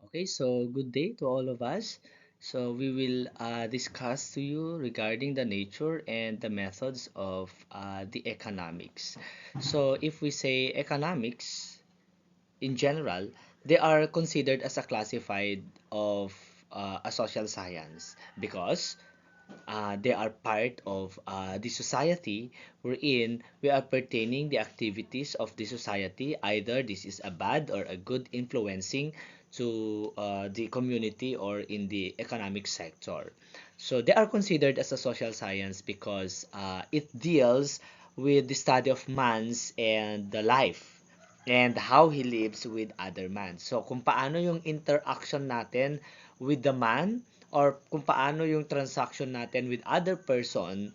Okay, so good day to all of us. So we will discuss to you regarding the nature and the methods of the economics. So if we say economics in general, they are considered as a classified of a social science because they are part of the society wherein we are pertaining the activities of the society. Either this is a bad or a good influencing to the community or in the economic sector. So they are considered as a social science because it deals with the study of man's and the life and how he lives with other man. So kung paano yung interaction natin with the man or kung paano yung transaction natin with other person,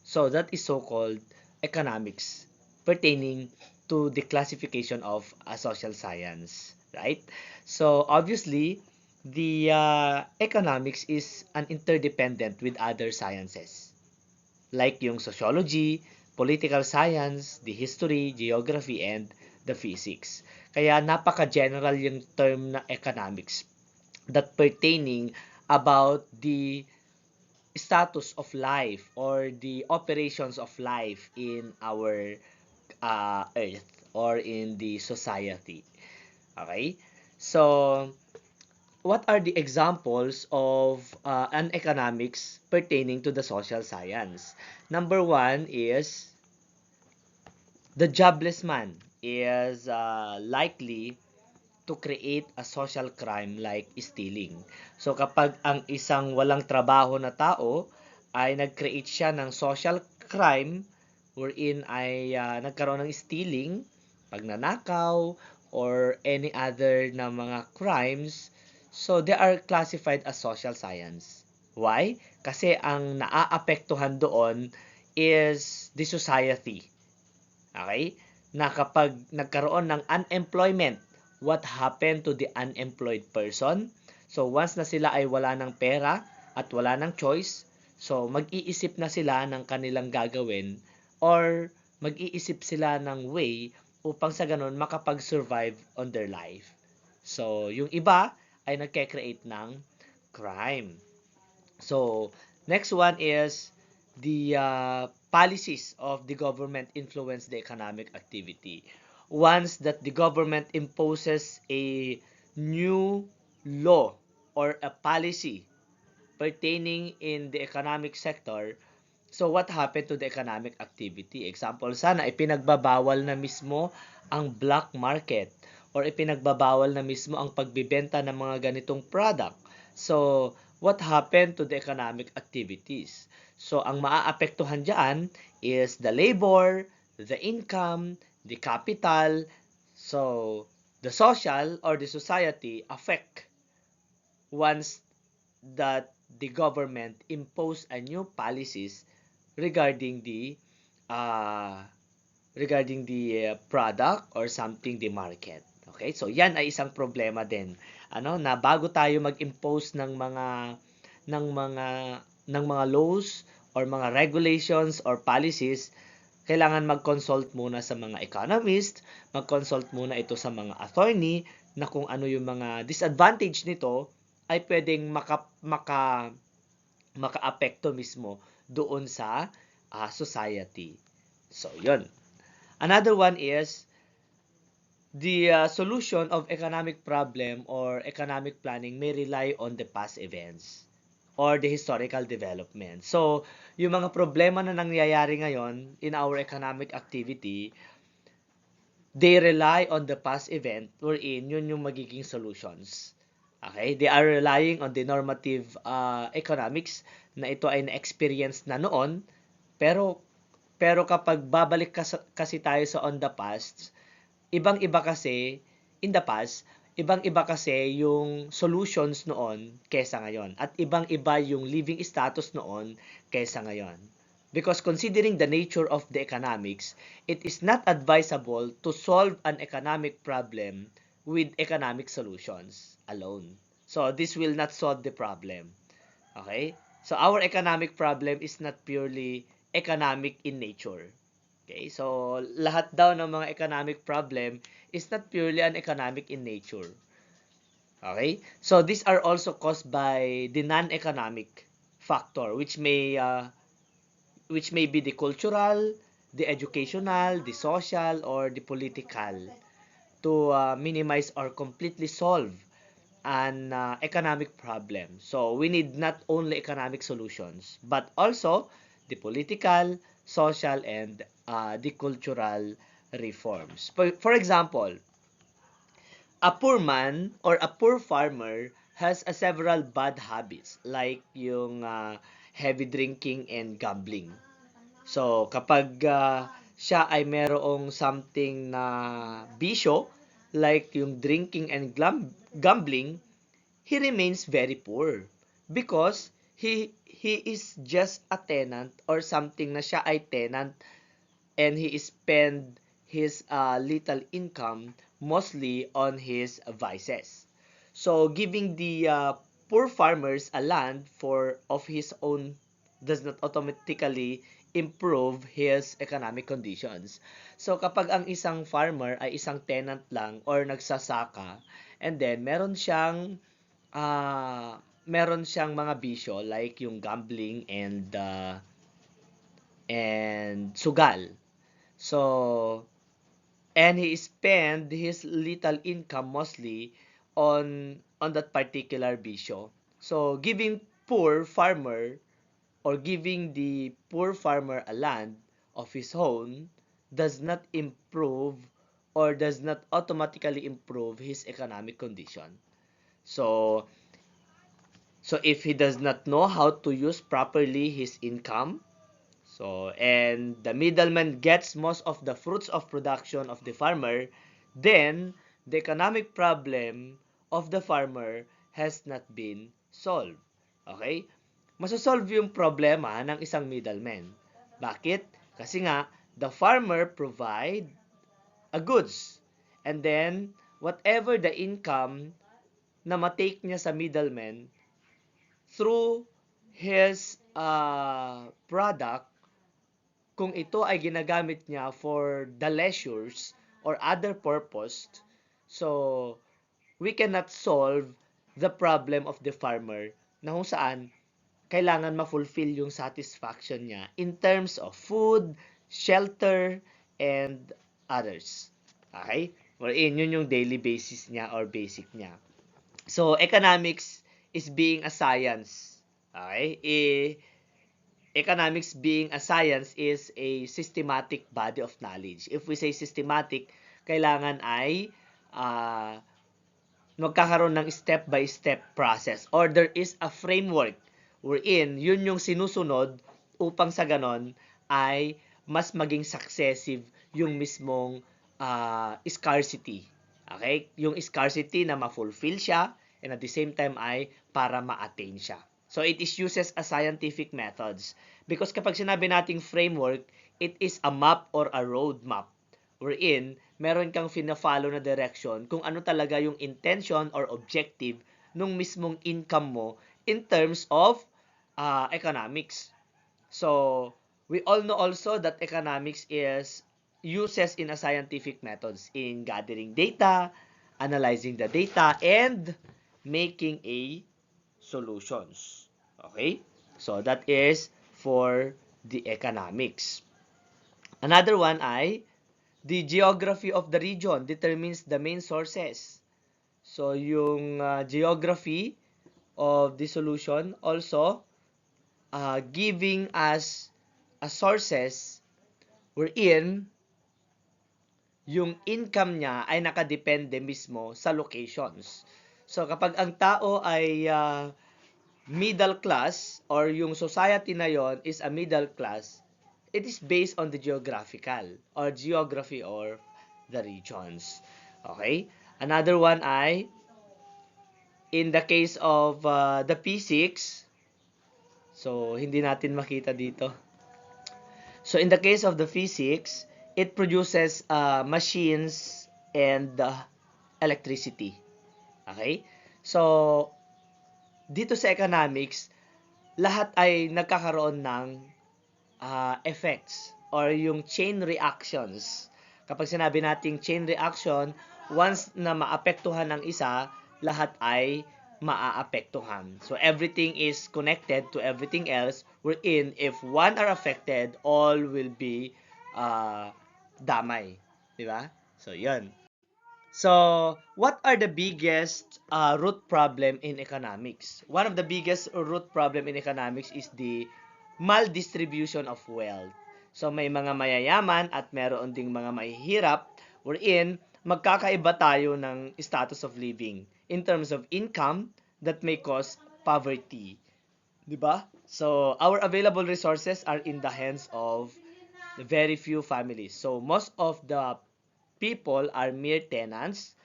so that is so-called economics pertaining to the classification of a social science, right? So obviously, the economics is an interdependent with other sciences like yung sociology, political science, the history, geography, and the physics. Kaya napaka-general yung term na economics that pertaining about the status of life or the operations of life in our earth or in the society. Okay? So, what are the examples of an economics pertaining to the social science? Number one is the jobless man is likely to create a social crime like stealing. So kapag ang isang walang trabaho na tao ay nag-create siya ng social crime wherein ay nagkaroon ng stealing, pagnanakaw, or any other na mga crimes, so they are classified as social science. Why? Kasi ang naaapektuhan doon is the society. Okay? Na kapag nagkaroon ng unemployment, what happened to the unemployed person? So once na sila ay wala ng pera at wala ng choice, so mag-iisip na sila ng kanilang gagawin or mag-iisip sila ng way upang sa ganun makapag-survive on their life. So yung iba ay nagke-create ng crime. So, next one is the policies of the government influence the economic activity. Once that the government imposes a new law or a policy pertaining in the economic sector, so what happened to the economic activity? Example, sana ipinagbabawal na mismo ang black market or ipinagbabawal na mismo ang pagbibenta ng mga ganitong product. So, what happened to the economic activities? So, ang maaapektuhan dyan is the labor, the income, the capital. So, the social or the society affect once that the government impose a new policies regarding the uh, product or something the market. Okay? So yan ay isang problema din. Ano na bago tayo mag-impose ng mga ng mga laws or mga regulations or policies, kailangan mag-consult muna sa mga economist, mag-consult muna ito sa mga attorney na kung ano yung mga disadvantage nito ay pwedeng maka-apekto mismo doon sa society. So, yun. Another one is the solution of economic problem or economic planning may rely on the past events or the historical development. So, yung mga problema na nangyayari ngayon in our economic activity, they rely on the past event wherein yun yung magiging solutions. Okay? They are relying on the normative economics na ito ay na-experience na noon, pero kapag babalik kasi tayo sa on the past, ibang-iba kasi in the past, ibang-iba kasi yung solutions noon kaysa ngayon at ibang-iba yung living status noon kaysa ngayon. Because considering the nature of the economics, it is not advisable to solve an economic problem with economic solutions alone. So this will not solve the problem. Okay? So our economic problem is not purely economic in nature. Okay? So lahat daw ng mga economic problem is not purely an economic in nature. Okay? So these are also caused by the non-economic factor which may be the cultural, the educational, the social, or the political to minimize or completely solve an economic problem. So we need not only economic solutions, but also the political, social, and the cultural reforms. For example, a poor man or a poor farmer has a several bad habits like yung heavy drinking and gambling. So kapag siya ay merong something na bisyo like yung drinking and gambling, he remains very poor because he is just a tenant or something na siya ay tenant and he spend his little income mostly on his vices. So giving the poor farmers a land for of his own does not automatically improve his economic conditions. So kapag ang isang farmer ay isang tenant lang or nagsasaka and then meron siyang mga bisyo like yung gambling and sugal. So and he spend his little income mostly on that particular bisyo. So giving poor farmer or giving the poor farmer a land of his own does not improve or does not automatically improve his economic condition. So so if he does not know how to use properly his income, so and the middleman gets most of the fruits of production of the farmer, then the economic problem of the farmer has not been solved. Okay? Masosolve yung problema ng isang middleman. Bakit? Kasi nga, the farmer provide a goods. And then, whatever the income na matake niya sa middleman through his product, kung ito ay ginagamit niya for the leisures or other purpose, so we cannot solve the problem of the farmer na kung saan kailangan ma-fulfill yung satisfaction niya in terms of food, shelter, and others. Okay? Wherein, yun yung daily basis niya or basic niya. So, economics is being a science. Okay? Economics being a science is a systematic body of knowledge. If we say systematic, kailangan ay magkakaroon ng step-by-step process or there is a framework wherein yun yung sinusunod upang sa ganon ay mas maging successive yung mismong scarcity. Okay? Yung scarcity na ma-fulfill siya and at the same time ay para ma-attain siya. So it is uses a scientific methods because kapag sinabi nating framework, it is a map or a road map wherein meron kang fina-follow na direction kung ano talaga yung intention or objective nung mismong income mo in terms of economics. So, we all know also that economics is uses in a scientific methods in gathering data, analyzing the data, and making a solutions. Okay? So, that is for the economics. Another one ay the geography of the region determines the main sources. So, yung geography of the solution also giving us a sources wherein yung income niya ay nakadepende mismo sa locations. So, kapag ang tao ay middle class or yung society na yon is a middle class, it is based on the geographical or geography or the regions. Okay? Another one ay in the case of the P6, so hindi natin makita dito. So in the case of the physics, it produces machines and electricity. Okay? So dito sa economics, lahat ay nagkakaroon ng effects or yung chain reactions. Kapag sinabi nating chain reaction, once na maapektuhan ng isa, lahat ay maaapektuhan. So everything is connected to everything else, wherein if one are affected, all will be damay. Di ba? So, yun. So, what are the biggest root problem in economics? One of the biggest root problem in economics is the maldistribution of wealth. So, may mga mayayaman at meron ding mga mahihirap wherein magkakaiba tayo ng status of living in terms of income that may cause poverty. 'Di ba? So, our available resources are in the hands of very few families. So, most of the people are mere tenants,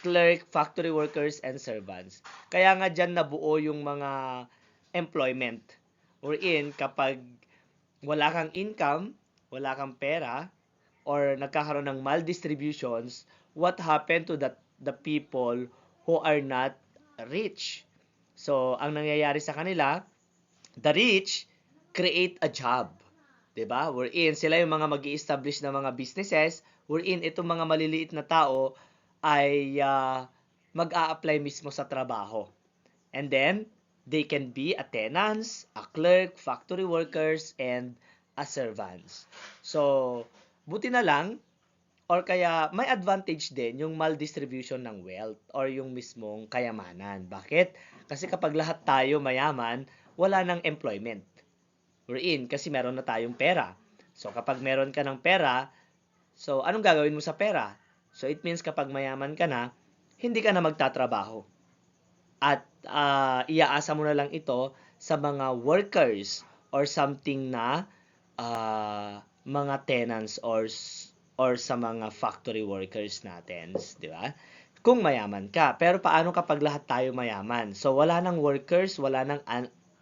clerk, factory workers, and servants. Kaya nga dyan nabuo yung mga employment. Wherein, kapag wala kang income, wala kang pera, or nagkakaroon ng maldistributions, what happened to the people who are not rich? So, ang nangyayari sa kanila, the rich create a job. 'Di ba? Wherein sila yung mga mag-i-establish na mga businesses, wherein itong mga maliliit na tao ay mag-a-apply mismo sa trabaho. And then, they can be a tenants, a clerk, factory workers, and a servants. So, buti na lang, or kaya may advantage din yung maldistribution ng wealth or yung mismong kayamanan. Bakit? Kasi kapag lahat tayo mayaman, wala nang employment. We're in kasi meron na tayong pera. So, kapag meron ka ng pera, so anong gagawin mo sa pera? So, it means kapag mayaman ka na, hindi ka na magtatrabaho. At iaasa mo na lang ito sa mga workers or something na mga tenants or sa mga factory workers natin, di ba? Kung mayaman ka. Pero paano kapag lahat tayo mayaman? So, wala nang workers, wala nang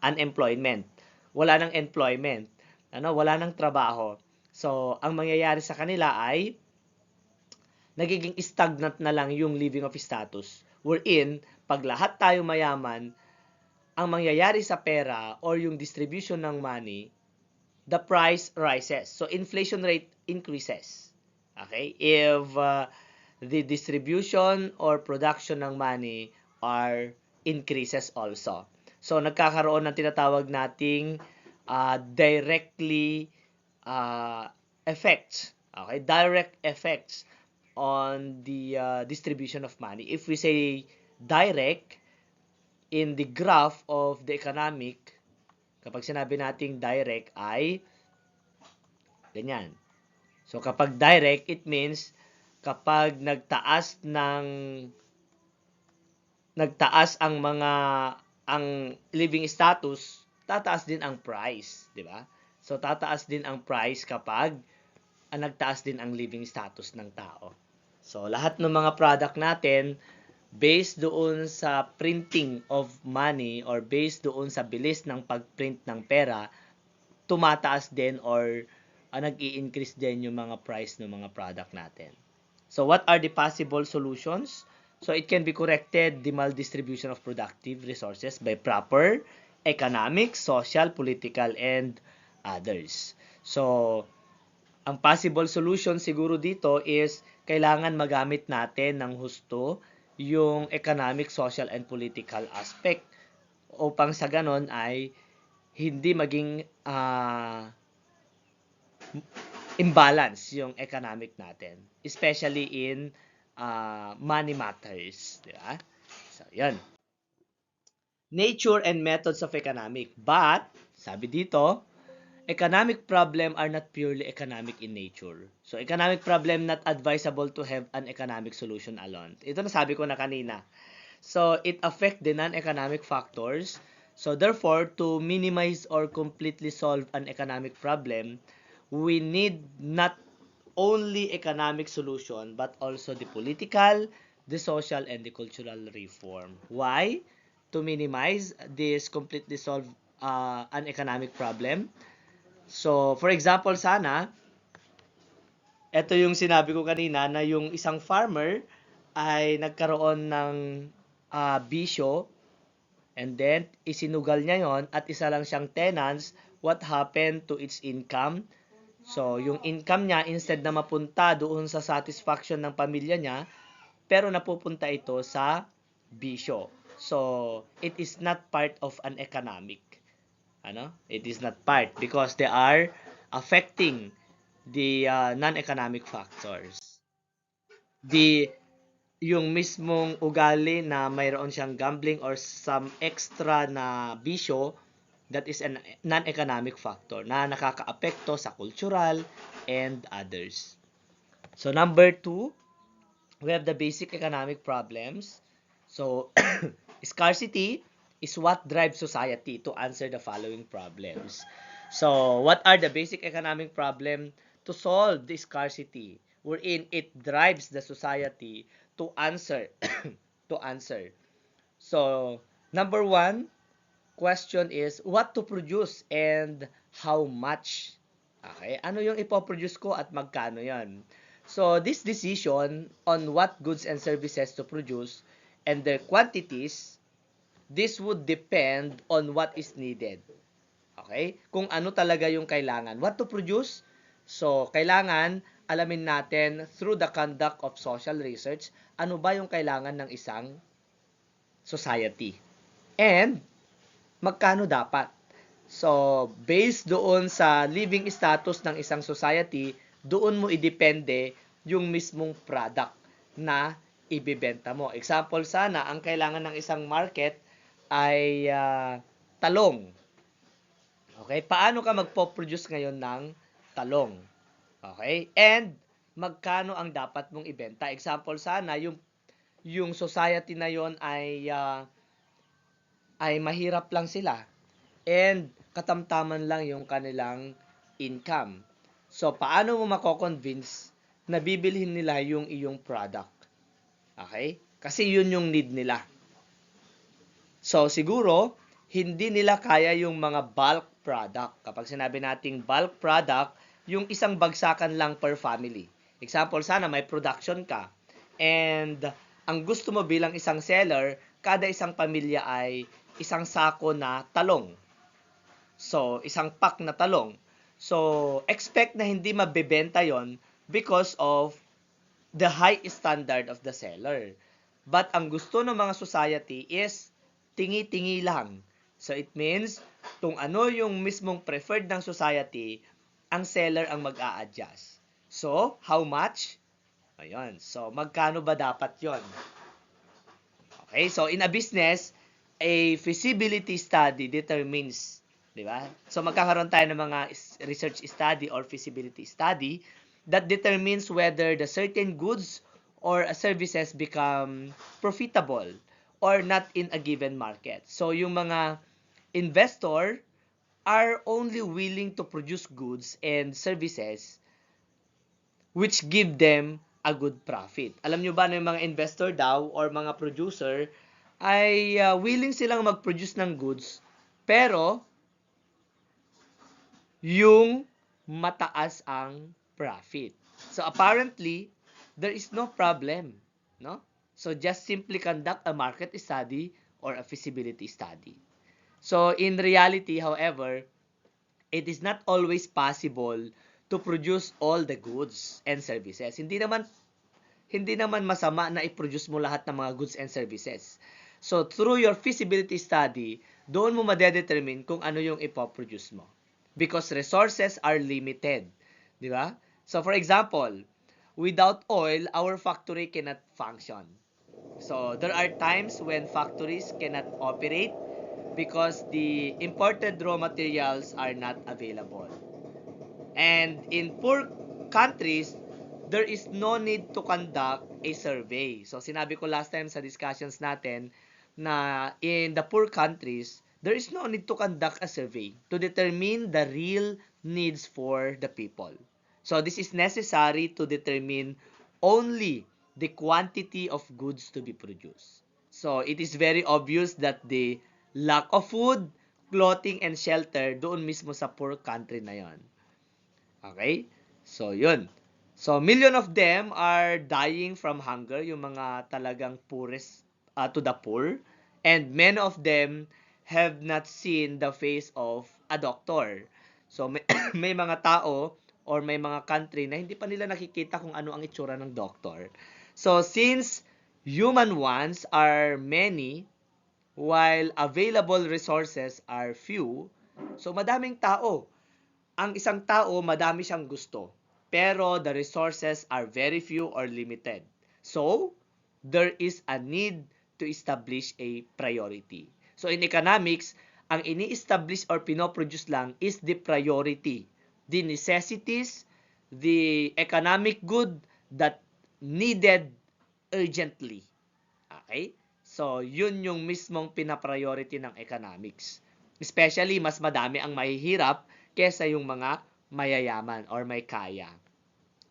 unemployment. Wala nang employment. Wala nang trabaho. So, ang mangyayari sa kanila ay nagiging stagnant na lang yung living of status. Wherein, pag lahat tayo mayaman, ang mangyayari sa pera or yung distribution ng money, the price rises. So, inflation rate increases. Okay? If the distribution or production ng money are increases also. So, nagkakaroon ng tinatawag nating directly effects. Okay? Direct effects on the distribution of money. If we say direct, in the graph of the economic, kapag sinabi nating direct ay ganyan. So, kapag direct, it means kapag nagtaas ang living status, tataas din ang price, di ba? So, tataas din ang price kapag nagtaas din ang living status ng tao. So, lahat ng mga product natin, based doon sa printing of money or based doon sa bilis ng pag-print ng pera, tumataas din or nag-i-increase din yung mga price ng mga product natin. So, what are the possible solutions? So, it can be corrected, the maldistribution of productive resources by proper economic, social, political, and others. So, ang possible solution siguro dito is kailangan magamit natin ng husto yung economic, social, and political aspect upang sa ganon ay hindi maging imbalance yung economic natin, especially in money matters, di ba? So, yun. Nature and methods of economic. But, sabi dito, economic problem are not purely economic in nature. So, economic problem not advisable to have an economic solution alone. Ito nasabi ko na kanina. So, it affect the non-economic factors. So, therefore, to minimize or completely solve an economic problem, we need not only economic solution, but also the political, the social, and the cultural reform. Why? To minimize this completely solve an economic problem. So, for example, sana, ito yung sinabi ko kanina na yung isang farmer ay nagkaroon ng bisyo and then isinugal niya yon at isa lang siyang tenants, what happened to its income? So, yung income niya, instead na mapunta doon sa satisfaction ng pamilya niya, pero napupunta ito sa bisyo. So, it is not part of an economic. It is not part because they are affecting the non-economic factors. The yung mismong ugali na mayroon siyang gambling or some extra na bisyo, that is a non-economic factor na nakakaapekto sa cultural and others. So number 2, we have the basic economic problems. So scarcity is what drives society to answer the following problems. So what are the basic economic problem to solve the scarcity wherein it drives the society to answer to answer. So number 1 question is what to produce and how much. Okay, ano yung ipoproduce ko at magkano yan? So, this decision on what goods and services to produce and their quantities, this would depend on what is needed. Okay? Kung ano talaga yung kailangan. What to produce? So, kailangan alamin natin through the conduct of social research, ano ba yung kailangan ng isang society. And, magkano dapat? So, based doon sa living status ng isang society, doon mo idepende yung mismong product na ibebenta mo. Example sana, ang kailangan ng isang market ay talong. Okay? Paano ka magpo-produce ngayon ng talong? Okay? And magkano ang dapat mong ibenta? Example sana, yung society na yon ay mahirap lang sila and katamtaman lang yung kanilang income. So, paano mo mako-convince na bibilhin nila yung iyong product? Okay? Kasi yun yung need nila. So, siguro, hindi nila kaya yung mga bulk product. Kapag sinabi nating bulk product, yung isang bagsakan lang per family. Example, sana may production ka. And ang gusto mo bilang isang seller, kada isang pamilya ay isang sako na talong. So, isang pack na talong. So, expect na hindi mabebenta yon because of the high standard of the seller. But ang gusto ng mga society is tingi-tingi lang. So, it means, kung ano yung mismong preferred ng society, ang seller ang mag-a-adjust. So, how much? Ayun. So, magkano ba dapat yon? Okay, so in a business, a feasibility study determines, di ba? So magkakaroon tayo ng mga research study or feasibility study that determines whether the certain goods or services become profitable or not in a given market. So yung mga investor are only willing to produce goods and services which give them a good profit. Alam nyo ba na yung mga investor daw or mga producer ay willing silang mag-produce ng goods pero yung mataas ang profit. So apparently, there is no problem, no? So just simply conduct a market study or a feasibility study. So in reality, however, it is not always possible to produce all the goods and services. Hindi naman masama na i-produce mo lahat ng mga goods and services. So through your feasibility study, doon mo madedetermine kung ano yung ipoproduce mo. Because resources are limited. Di ba? So for example, without oil, our factory cannot function. So there are times when factories cannot operate because the imported raw materials are not available. And in poor countries, there is no need to conduct a survey. So sinabi ko last time sa discussions natin na in the poor countries, there is no need to conduct a survey to determine the real needs for the people. So this is necessary to determine only the quantity of goods to be produced. So it is very obvious that the lack of food, clothing, and shelter doon mismo sa poor country na yon. Okay? So, yun. So, million of them are dying from hunger, yung mga talagang poorest to the poor. And many of them have not seen the face of a doctor. So, may mga tao or may mga country na hindi pa nila nakikita kung ano ang itsura ng doctor. So, since Human wants are many while available resources are few. So madaming tao. Ang isang tao, madami siyang gusto. Pero the resources are very few or limited. So, there is a need to establish a priority. So, in economics, ang ini-establish or pinoproduce lang is the priority. The necessities, the economic good that needed urgently. Okay? So, yun yung mismong pinapriority ng economics. Especially, mas madami ang mahihirap kesa yung mga mayayaman or may kaya.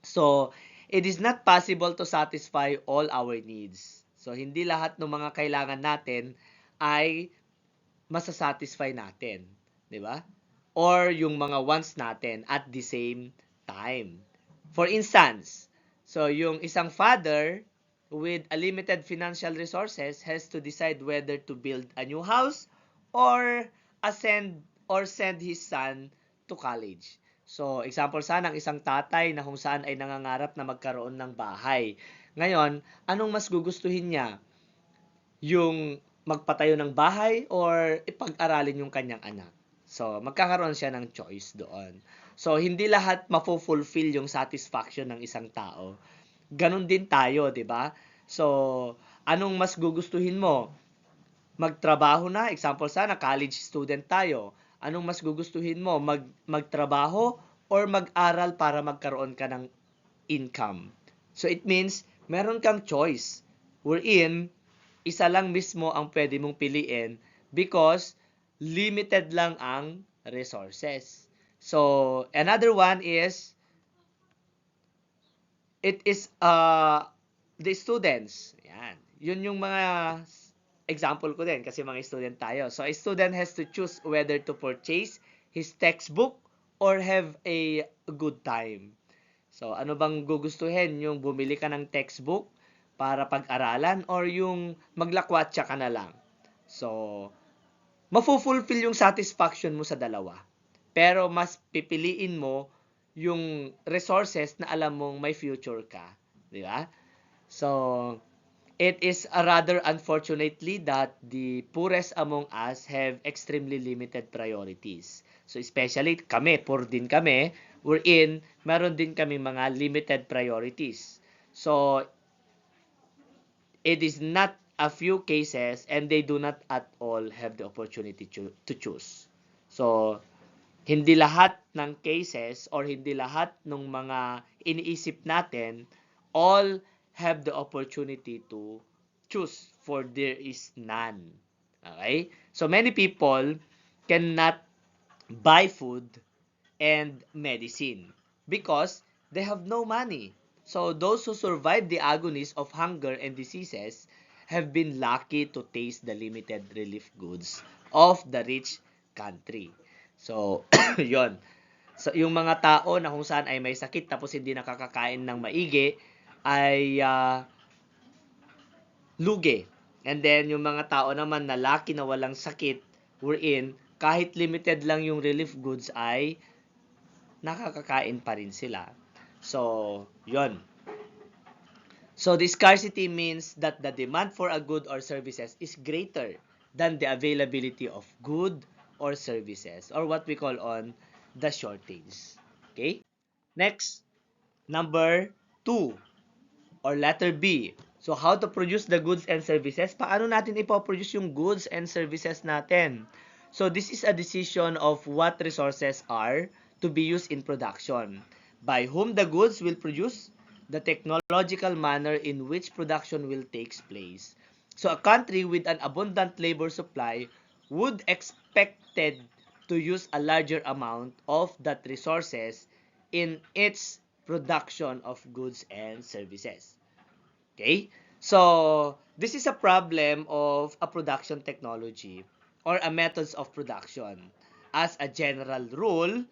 So, it is not possible to satisfy all our needs. So, hindi lahat ng mga kailangan natin ay masasatisfy natin. Di ba? Or yung mga wants natin at the same time. For instance, so yung isang father with a limited financial resources has to decide whether to build a new house or send his son to college. So, example sana ng isang tatay na kung saan ay nangangarap na magkaroon ng bahay. Ngayon, anong mas gugustuhin niya? Yung magpatayo ng bahay or ipag-aralin yung kanyang anak? So, magkakaroon siya ng choice doon. So, hindi lahat mafulfill yung satisfaction ng isang tao. Ganon din tayo, di ba? So, anong mas gugustuhin mo? Magtrabaho na, example sana, college student tayo. Anong mas gugustuhin mo? Magtrabaho or mag-aral para magkaroon ka ng income? So, it means, meron kang choice. Wherein, isa lang mismo ang pwede mong piliin because limited lang ang resources. So, another one is, it is the students. Yan. Yun yung mga example ko din kasi mga student tayo. So, a student has to choose whether to purchase his textbook or have a good time. So, ano bang gugustuhin? Yung bumili ka ng textbook para pag-aralan or yung maglakwatsa ka na lang? So, mafulfill yung satisfaction mo sa dalawa. Pero mas pipiliin mo yung resources na alam mong may future ka. Di ba? So, it is rather unfortunately that the poorest among us have extremely limited priorities. So, especially kami, poor din kami, wherein meron din kami mga limited priorities. So, it is not a few cases and they do not at all have the opportunity to choose. So, hindi lahat ng cases or hindi lahat ng mga iniisip natin all have the opportunity to choose for there is none. Okay? So, many people cannot buy food and medicine because they have no money. So those who survive the agonies of hunger and diseases have been lucky to taste the limited relief goods of the rich country. So, yon. So, yung mga tao na kung saan ay may sakit tapos hindi nakakakain ng maigi ay lugi. And then, yung mga tao naman na lucky na walang sakit, wherein kahit limited lang yung relief goods ay nakakakain pa rin sila. So, yon. So, the scarcity means that the demand for a good or services is greater than the availability of good or services or what we call on the shortage. Okay? Next, number 2 or letter B. So, how to produce the goods and services? Paano natin ipoproduce yung goods and services natin? So, this is a decision of what resources are to be used in production. By whom the goods will produce, the technological manner in which production will take place. So, a country with an abundant labor supply would expected to use a larger amount of that resources in its production of goods and services. Okay? So, this is a problem of a production technology or a methods of production. As a general rule,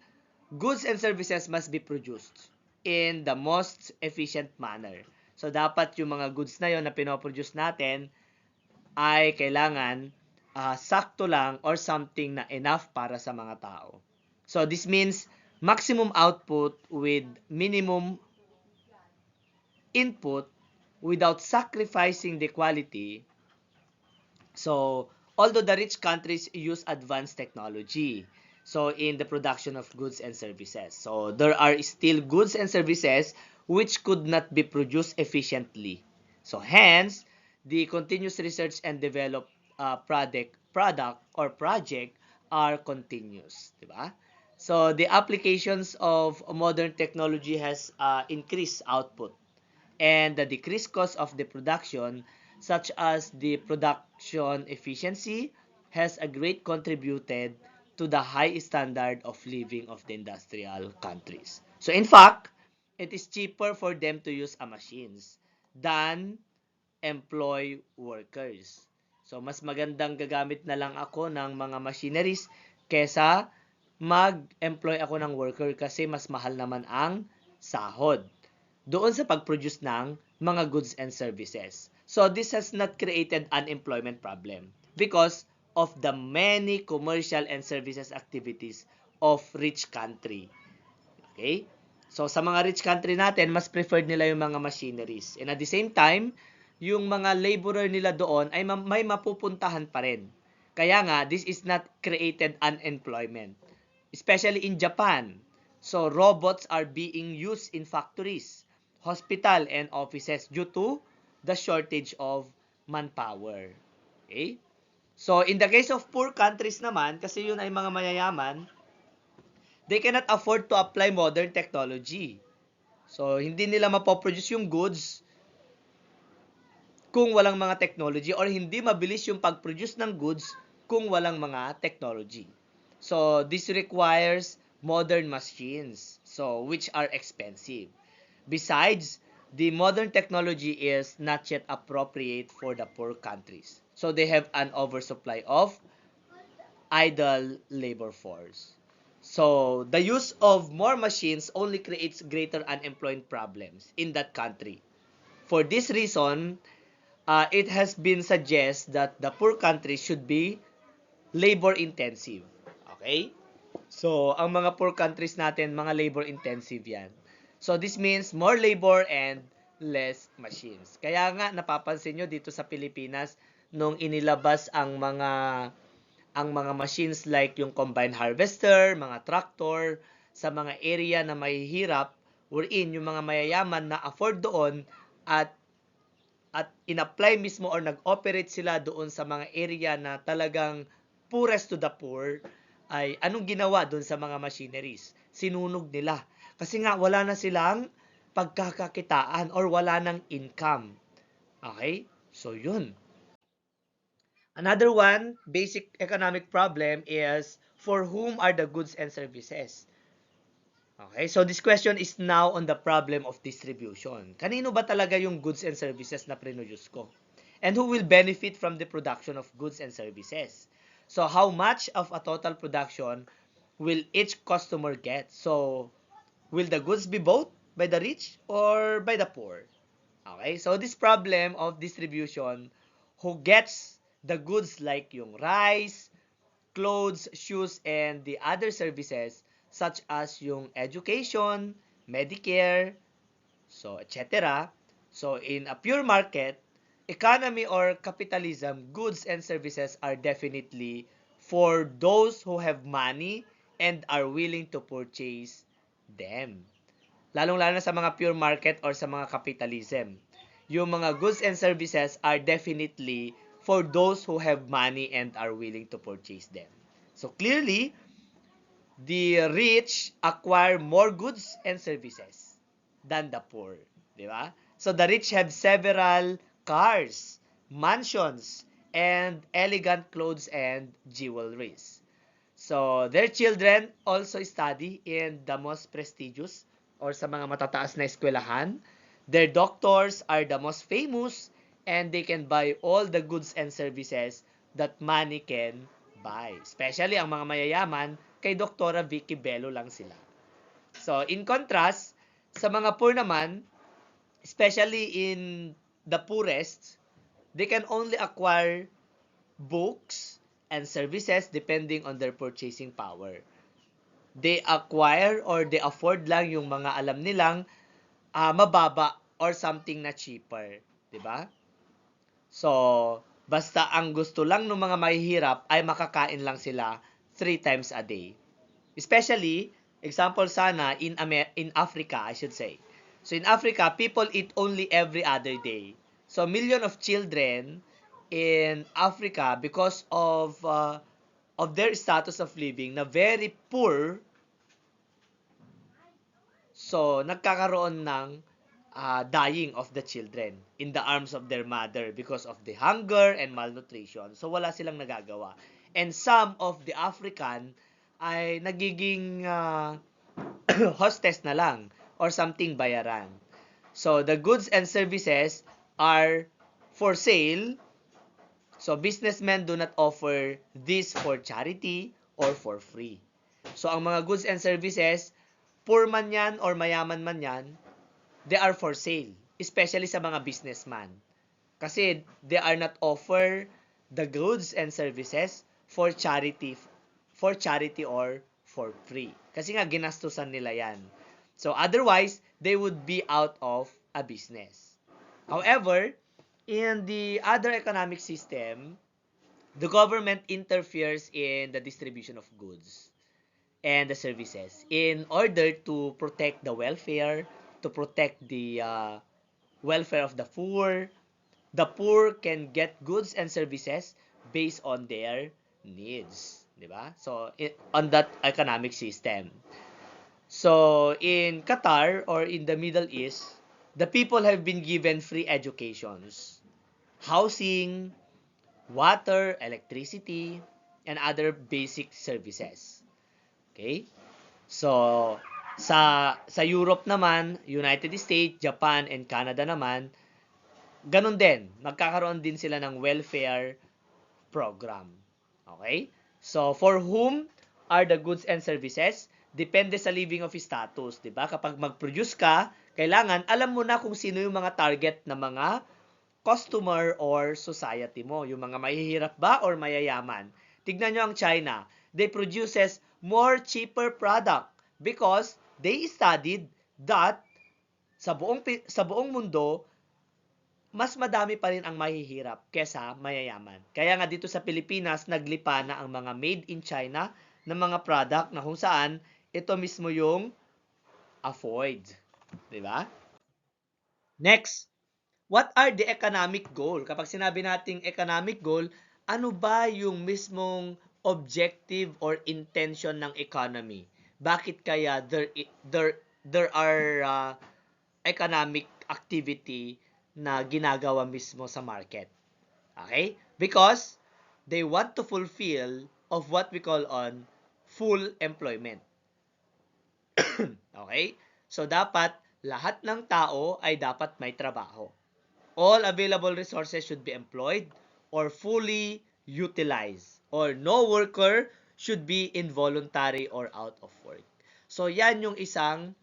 goods and services must be produced in the most efficient manner. So, dapat yung mga goods na yon na pinoproduce natin ay kailangan sakto lang or something na enough para sa mga tao. So, this means maximum output with minimum input without sacrificing the quality. So, although the rich countries use advanced technology, so in the production of goods and services. So, there are still goods and services which could not be produced efficiently. So, hence, the continuous research and develop product or project are continuous, di ba? So, the applications of modern technology has increased output and the decreased cost of the production, such as the production efficiency, has a great contributed to the high standard of living of the industrial countries. So in fact, it is cheaper for them to use a machines than employ workers. So mas magandang gagamit na lang ako ng mga machineries kesa mag-employ ako ng worker kasi mas mahal naman ang sahod doon sa pag-produce ng mga goods and services. So this has not created unemployment problem because of the many commercial and services activities of rich country. Okay? So sa mga rich country natin, mas preferred nila yung mga machineries. And at the same time, yung mga laborer nila doon ay may mapupuntahan pa rin. Kaya nga, this is not created unemployment. Especially in Japan. So robots are being used in factories, hospital, and offices due to the shortage of manpower. Okay? So in the case of poor countries naman, kasi yun ay mga mayayaman, they cannot afford to apply modern technology. So, hindi nila mapoproduce yung goods kung walang mga technology or hindi mabilis yung pag-produce ng goods kung walang mga technology. So, this requires modern machines, so which are expensive. Besides, the modern technology is not yet appropriate for the poor countries. So, they have an oversupply of idle labor force. So, the use of more machines only creates greater unemployment problems in that country. For this reason, it has been suggested that the poor countries should be labor intensive. Okay? So, ang mga poor countries natin, mga labor intensive yan. So, this means more labor and less machines. Kaya nga, napapansin nyo dito sa Pilipinas, nung inilabas ang mga machines like yung combine harvester, mga tractor, sa mga area na mahihirap, wherein yung mga mayayaman na afford doon at in-apply mismo or nag-operate sila doon sa mga area na talagang poorest to the poor, ay anong ginawa doon sa mga machineries? Sinunog nila. Kasi nga wala na silang pagkakakitaan or wala nang income. Okay? So yun. Another one, basic economic problem is for whom are the goods and services? Okay, so this question is now on the problem of distribution. Kanino ba talaga yung goods and services na produce ko? And who will benefit from the production of goods and services? So how much of a total production will each customer get? So will the goods be bought by the rich or by the poor? Okay, so this problem of distribution, who gets the goods like yung rice, clothes, shoes, and the other services such as yung education, Medicare, so etc. So in a pure market, economy or capitalism, goods and services are definitely for those who have money and are willing to purchase them. Lalong-lalo na sa mga pure market or sa mga capitalism. Yung mga goods and services are definitely for those who have money and are willing to purchase them. So clearly, the rich acquire more goods and services than the poor. Di ba? So the rich have several cars, mansions, and elegant clothes and jewelries. So their children also study in the most prestigious or sa mga matataas na eskwelahan. Their doctors are the most famous and they can buy all the goods and services that money can buy. Especially ang mga mayayaman, kay Doktora Vicky Bello lang sila. So in contrast, sa mga poor naman, especially in the poorest, they can only acquire books and services depending on their purchasing power. They acquire or they afford lang yung mga alam nilang mababa or something na cheaper. 'di ba? So, basta ang gusto lang ng mga mahihirap ay makakain lang sila 3 times a day. Especially, example sana in Africa, I should say. So in Africa, people eat only every other day. So million of children in Africa because of their status of living na very poor, so nagkakaroon ng dying of the children in the arms of their mother because of the hunger and malnutrition. So wala silang nagagawa. And some of the African ay nagiging hostess na lang or something bayaran. So the goods and services are for sale. So businessmen do not offer this for charity or for free. So ang mga goods and services, poor man yan or mayaman man yan, they are for sale, especially sa mga businessman. Kasi they are not offer the goods and services for charity or for free. Kasi nga ginastusan nila yan. So otherwise, they would be out of a business. However, in the other economic system, the government interferes in the distribution of goods and the services in order to protect the welfare, to protect the welfare of the poor. The poor can get goods and services based on their needs, di ba? So on that economic system. So in Qatar or in the Middle East, the people have been given free educations, housing, water, electricity, and other basic services. Okay? So sa Europe naman, United States, Japan, and Canada naman, ganun din. Magkakaroon din sila ng welfare program. Okay? So for whom are the goods and services? Depende sa living of status, 'di ba? Kapag mag-produce ka, kailangan alam mo na kung sino yung mga target na mga customer or society mo. Yung mga mahihirap ba or mayayaman? Tignan nyo ang China. They produces more cheaper product because they studied that sa buong mundo, mas madami pa rin ang mahihirap kesa mayayaman. Kaya nga dito sa Pilipinas, naglipa na ang mga made in China ng mga product na kung saan ito mismo yung avoid. Diba? Next, what are the economic goal? Kapag sinabi nating economic goal, ano ba yung mismong objective or intention ng economy? Bakit kaya there are economic activity na ginagawa mismo sa market? Okay? Because they want to fulfill of what we call on full employment. Okay? So dapat lahat ng tao ay dapat may trabaho. All available resources should be employed or fully utilized, or no worker should be involuntary or out of work. So yan yung isang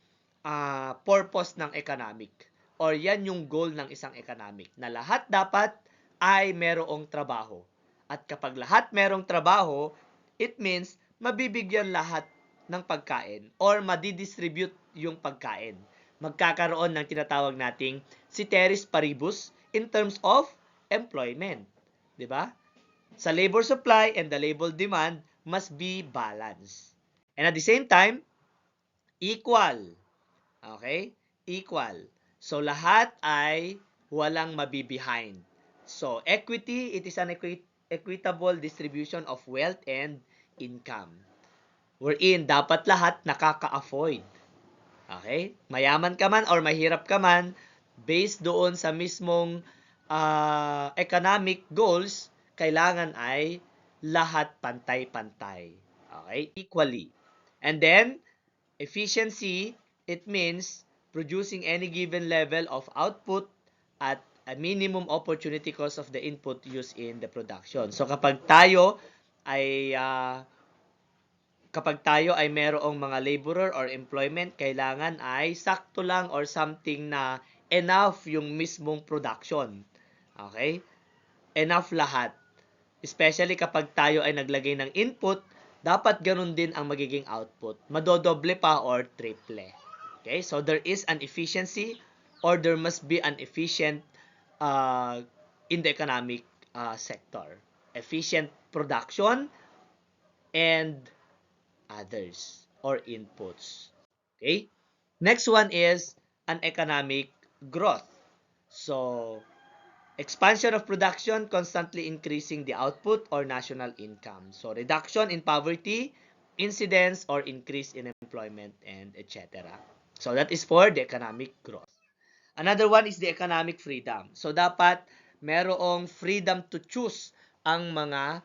purpose ng economic, or yan yung goal ng isang economic, na lahat dapat ay merong trabaho. At kapag lahat merong trabaho, it means mabibigyan lahat ng pagkain or madidistribute yung pagkain. Magkakaroon ng tinatawag nating ceteris paribus in terms of employment. 'Di ba? Sa labor supply and the labor demand must be balanced. And at the same time, equal. Okay? Equal. So lahat ay walang mabibehind. So equity, it is an equitable distribution of wealth and income. Wherein dapat lahat nakaka-afford. Okay? Mayaman ka man or mahirap ka man, based doon sa mismong economic goals, kailangan ay lahat pantay-pantay. Okay? Equally. And then, efficiency, it means producing any given level of output at a minimum opportunity cost of the input used in the production. So kapag tayo ay merong mga laborer or employment, kailangan ay sakto lang or something na enough yung mismong production. Okay? Enough lahat. Especially kapag tayo ay naglagay ng input, dapat ganun din ang magiging output. Madodoble pa or triple. Okay? So there is an efficiency or there must be an efficient uh, in the economic sector. Efficient production and others or inputs. Okay? Next one is an economic growth. So, expansion of production, constantly increasing the output or national income. So, reduction in poverty, incidence or increase in employment, and etc. So, that is for the economic growth. Another one is the economic freedom. So, dapat merong freedom to choose ang mga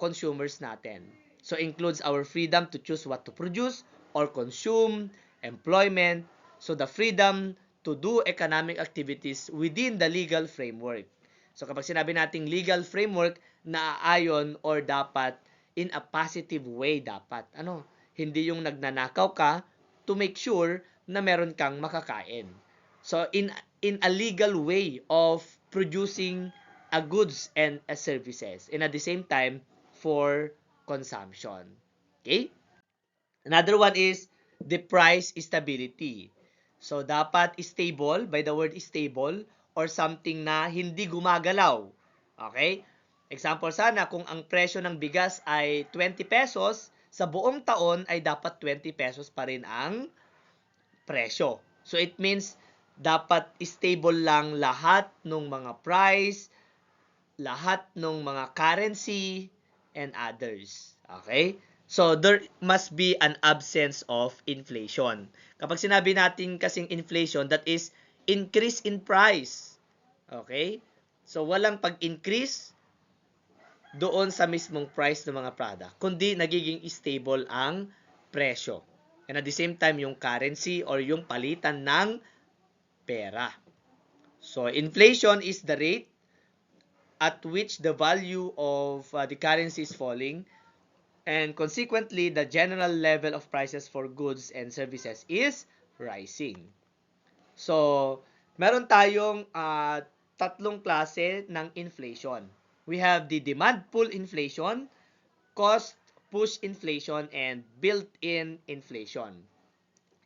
consumers natin. So, includes our freedom to choose what to produce or consume, employment. So, the freedom to do economic activities within the legal framework. So, kapag sinabi nating legal framework, naaayon or dapat in a positive way dapat. Ano? Hindi yung nagnanakaw ka to make sure na meron kang makakain. So in a legal way of producing a goods and a services and at the same time for consumption. Okay? Another one is the price stability. So dapat stable, by the word stable, or something na hindi gumagalaw. Okay? Example sana, kung ang presyo ng bigas ay 20 pesos, sa buong taon ay dapat 20 pesos pa rin ang presyo. So it means dapat stable lang lahat ng mga price, lahat ng mga currency, and others. Okay? So there must be an absence of inflation. Kapag sinabi natin kasing inflation, that is increase in price. Okay? So walang pag-increase doon sa mismong price ng mga product, kundi nagiging stable ang presyo. And at the same time, yung currency or yung palitan ng pera. So, inflation is the rate at which the value of the currency is falling, and consequently, the general level of prices for goods and services is rising. So, meron tayong tatlong klase ng inflation. We have the demand pull inflation, cost push inflation, and built-in inflation.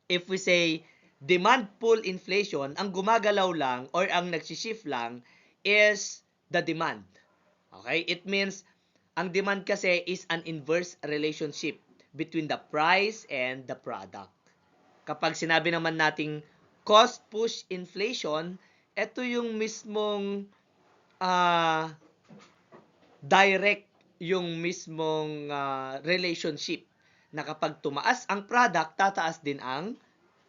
If we say demand pull inflation, ang gumagalaw lang or ang nagsishift lang is the demand. Okay? It means ang demand kasi is an inverse relationship between the price and the product. Kapag sinabi naman nating cost push inflation, ito yung mismong direct yung mismong relationship na kapag tumaas ang product, tataas din ang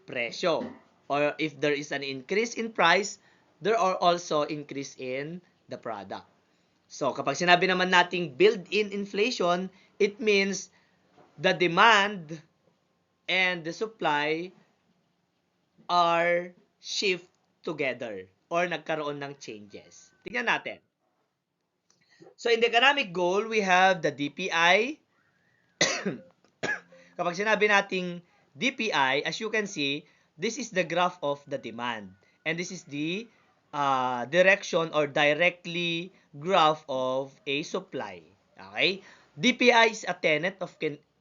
presyo. Or if there is an increase in price, there are also increase in the product. So, kapag sinabi naman nating built-in inflation, it means the demand and the supply are shift together or nagkaroon ng changes. Tingnan natin. So, in the economic goal, we have the DPI. Kapag sinabi nating DPI, as you can see, this is the graph of the demand. And this is the direction or directly graph of a supply. Okay? DPI is a tenet of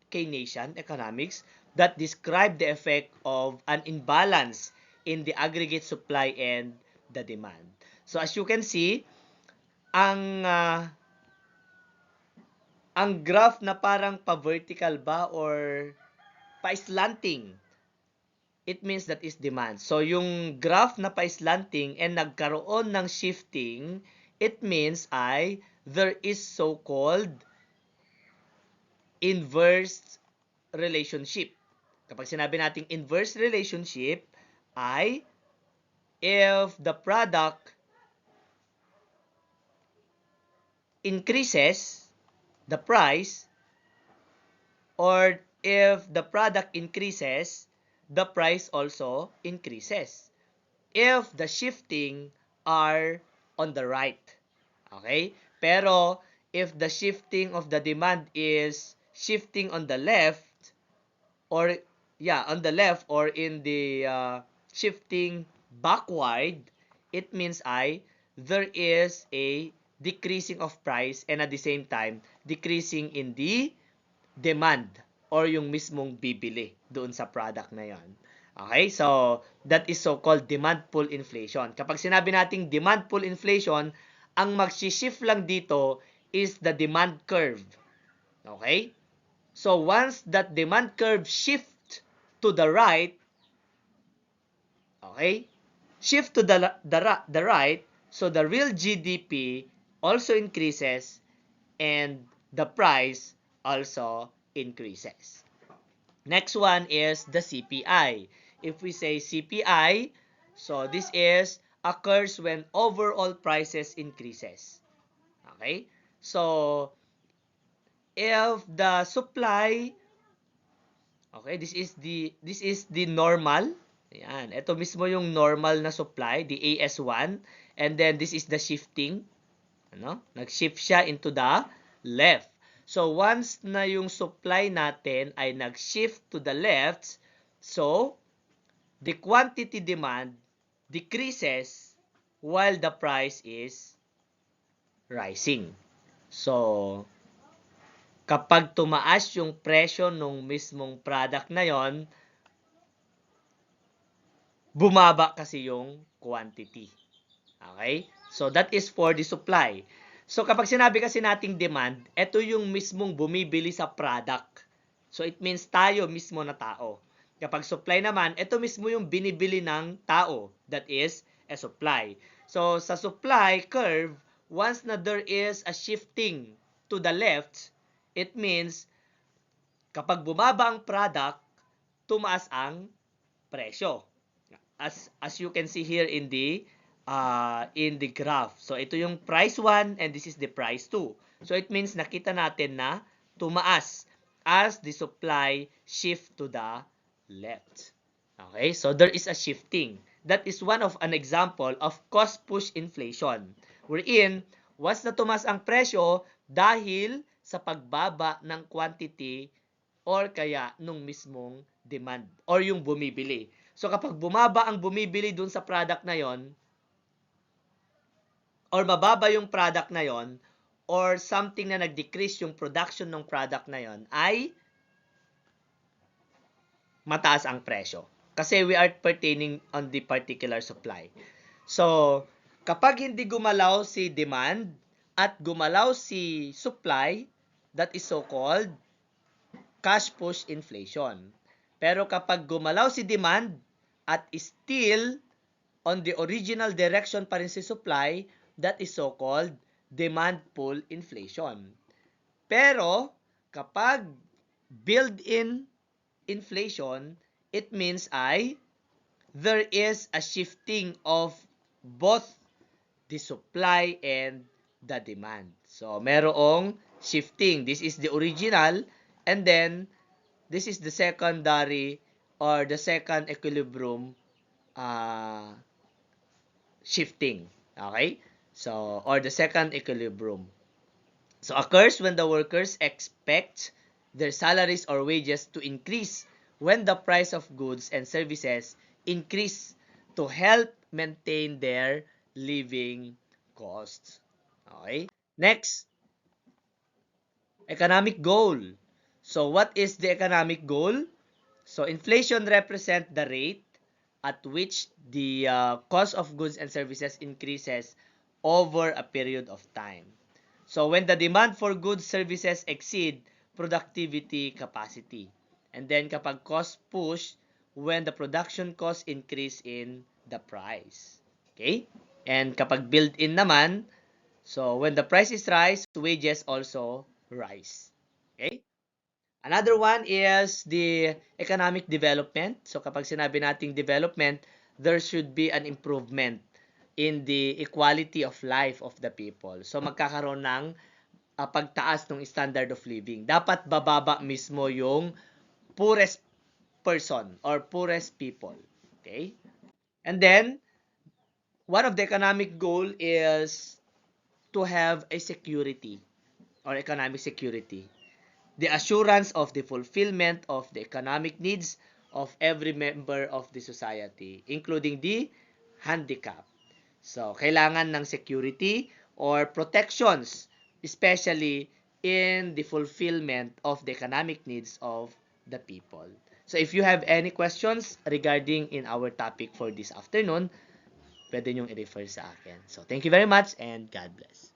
Keynesian economics that describe the effect of an imbalance in the aggregate supply and the demand. So as you can see, ang graph na parang pa-vertical ba or pa-slanting, it means that is demand. So, yung graph na pa-slanting and nagkaroon ng shifting, it means ay there is so-called inverse relationship. Kapag sinabi nating inverse relationship, ay if the product increases the price, or if the product increases, the price also increases. If the shifting are on the right. Okay? Pero if the shifting of the demand is shifting on the left, or on the left or in the shifting backward, it means there is a decreasing of price and at the same time decreasing in the demand or yung mismong bibili doon sa product na yan. Okay? So, that is so-called demand pull inflation. Kapag sinabi nating demand pull inflation, ang mag-shift lang dito is the demand curve. Okay? So, once that demand curve shift to the right, okay? Shift to the right, so the real GDP also increases and the price also increases. Next one is the CPI. If we say CPI, so this is occurs when overall prices increases. Okay? So, if the supply, okay, this is the normal. Ayan, ito mismo yung normal na supply, the AS1, and then this is the shifting, ano? Nag-shift siya into the left. So once na yung supply natin ay nag-shift to the left, so the quantity demand decreases while the price is rising. So kapag tumaas yung presyo nung mismong product na yon, bumaba kasi yung quantity. Okay? So, that is for the supply. So, kapag sinabi kasi nating demand, ito yung mismong bumibili sa product. So, it means tayo mismo na tao. Kapag supply naman, ito mismo yung binibili ng tao. That is a supply. So, sa supply curve, once na there is a shifting to the left, it means kapag bumaba ang product, tumaas ang presyo. As you can see here in the graph. So ito yung price 1 and this is the price 2. So it means nakita natin na tumaas as the supply shift to the left. Okay? So there is a shifting. That is one of an example of cost push inflation. Wherein once na tumaas ang presyo dahil sa pagbaba ng quantity or kaya nung mismong demand or yung bumibili. So kapag bumaba ang bumibili dun sa product na yon or mababa yung product na yon or something na nag-decrease yung production ng product na yon ay mataas ang presyo. Kasi we are pertaining on the particular supply. So, kapag hindi gumalaw si demand at gumalaw si supply, that is so-called cash push inflation. Pero kapag gumalaw si demand at still on the original direction pa rin si supply, that is so-called demand pull inflation. Pero kapag built-in inflation, it means there is a shifting of both the supply and the demand. So, merong shifting. This is the original and then this is the secondary or the second equilibrium shifting. Okay? So, or the second equilibrium. So, occurs when the workers expect their salaries or wages to increase when the price of goods and services increase to help maintain their living costs. Okay? Next, economic goal. So, what is the economic goal? So, inflation represents the rate at which the cost of goods and services increases over a period of time. So, when the demand for goods services exceed productivity capacity. And then, kapag cost push, when the production cost increase in the price. Okay? And kapag built-in naman, so when the prices rise, wages also rise. Okay? Another one is the economic development. So kapag sinabi nating development, there should be an improvement in the equality of life of the people. So magkakaroon ng pagtaas ng standard of living. Dapat bababa mismo yung poorest person or poorest people. Okay? And then, one of the economic goal is to have a security or economic security. The assurance of the fulfillment of the economic needs of every member of the society, including the handicapped. So, kailangan ng security or protections, especially in the fulfillment of the economic needs of the people. So if you have any questions regarding in our topic for this afternoon, pwede nyong i-refer sa akin. So thank you very much and God bless.